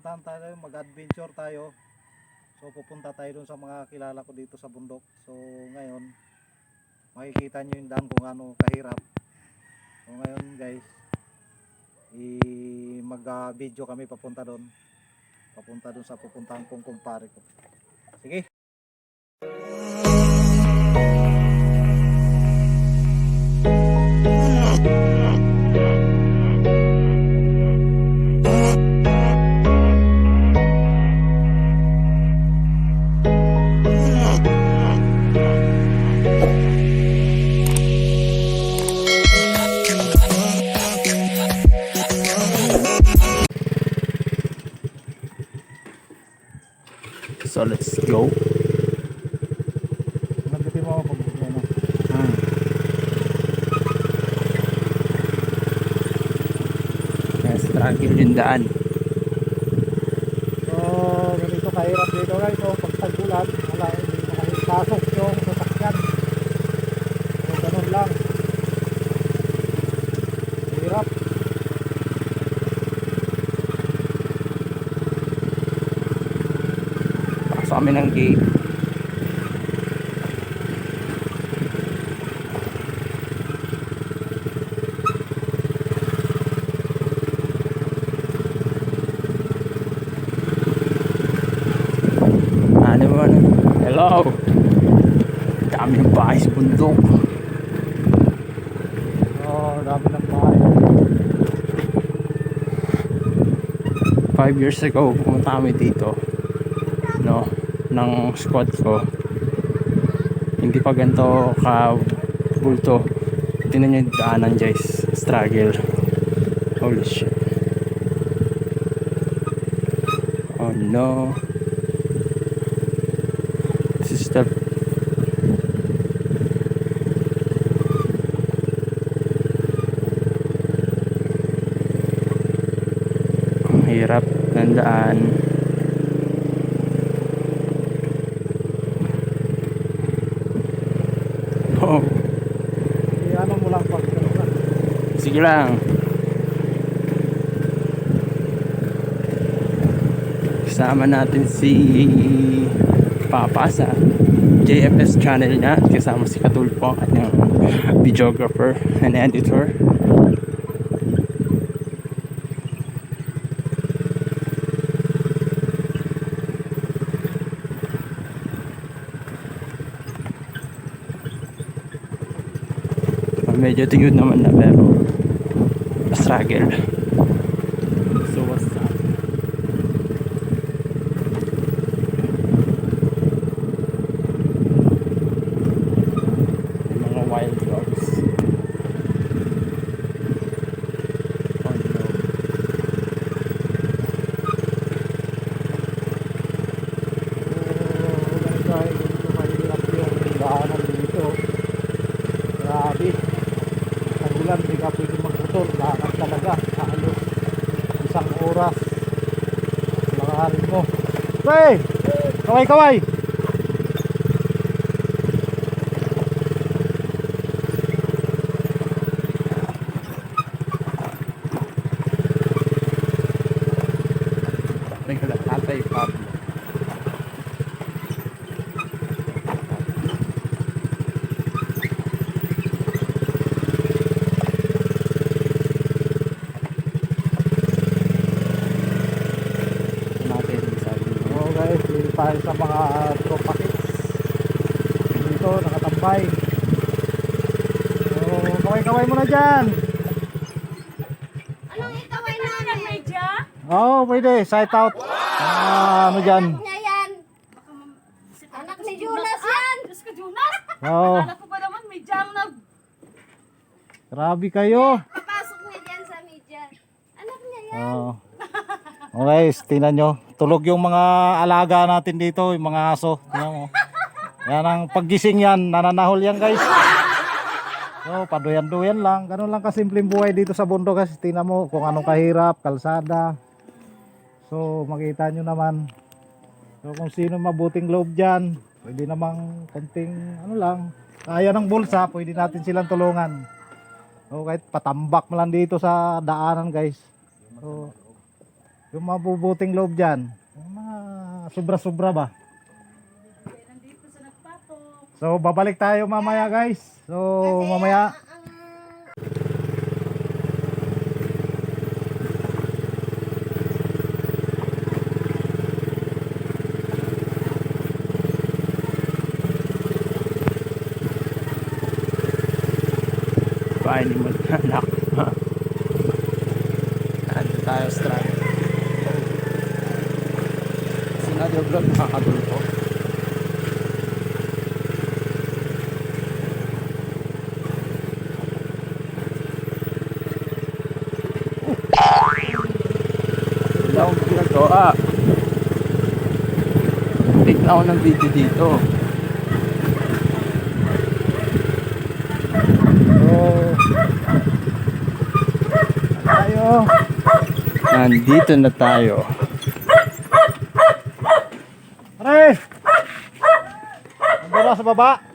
pupuntahan tayo, mag-adventure tayo. So pupunta tayo dun sa mga kilala ko dito sa bundok. So ngayon, makikita nyo yung daan kung ano kahirap. So ngayon guys, mag-video kami papunta dun sa pupuntahan kong kumpare ko. Sige. So let's go. Nagdating mo ako pag ano. Yes, struggle yung daan. So ganito kahirap dito guys. So pag tag-ulan, wala, hindi makapasok yung sasakyan. So ganun lang. Hirap. Pasok kami ng gate. Ano mo na? Hello! Dami ng bahay sa bundok. Oh, dami ng bahay. 5 years ago, pumunta kami dito. No, ng squad ko. Hindi pa ganito ka bulto. Tingnan nyo yung daanan guys. Struggle. Holy shit. Oh no. This is the hirap ng daan. Oh, Ano mo lang pag sige lang. Kasama natin si Papa sa JFS channel niya. Kasama si Katulpo, ang kanyang videographer and editor. Medyo tuyod naman na pero struggle. So what's up? Mga wild dogs. Oh no. ganito mahirap yung daanan dito. Grabe. Tagulan, hindi ka pwede magmotor. Lakad talaga. Halos isang oras. Lakarin mo. Hey! Kaway, kaway! Tingnan lang tatay Pablo. So guys, dito tayo sa mga tropa kits. Dito, nakatambay. So, kaway-kaway muna dyan. Anong ikaway namin? Medya? Oo, pwede. Sight out. Ano dyan? Anak niya yan. Anak ni Jonas yan. Diyos ko, Jonas! Oo. Akala ko pa naman may jam na Grabe kayo. Papasok niya dyan sa media. Anak niya yan. Oo. Okay, tingnan nyo. Tulog yung mga alaga natin dito, yung mga aso. Tingnan mo. Yan ang paggising yan, nananahol yan guys. So, paduyan-duyan lang. Ganun lang kasimpleng buhay dito sa bundok kasi tingnan mo kung anong kahirap, kalsada. So, makita nyo naman. So, kung sino mabuting loob dyan, pwede namang konting ano lang. Kaya ng bulsa, pwede natin silang tulungan. So, kahit patambak mo lang dito sa daanan guys. So, Yung mabubuting loob dyan. Yung mga sobra-sobra ba? Nandito sa nagpatok. So babalik tayo mamaya guys. So mamaya Paano mo anak? Ano tayo strand? Sinadyo vlog nakakadulpo. Wala akong ginagawa. Take na ako ng video dito. tayo. Nandito na tayo. Aray! Nandun na sa baba.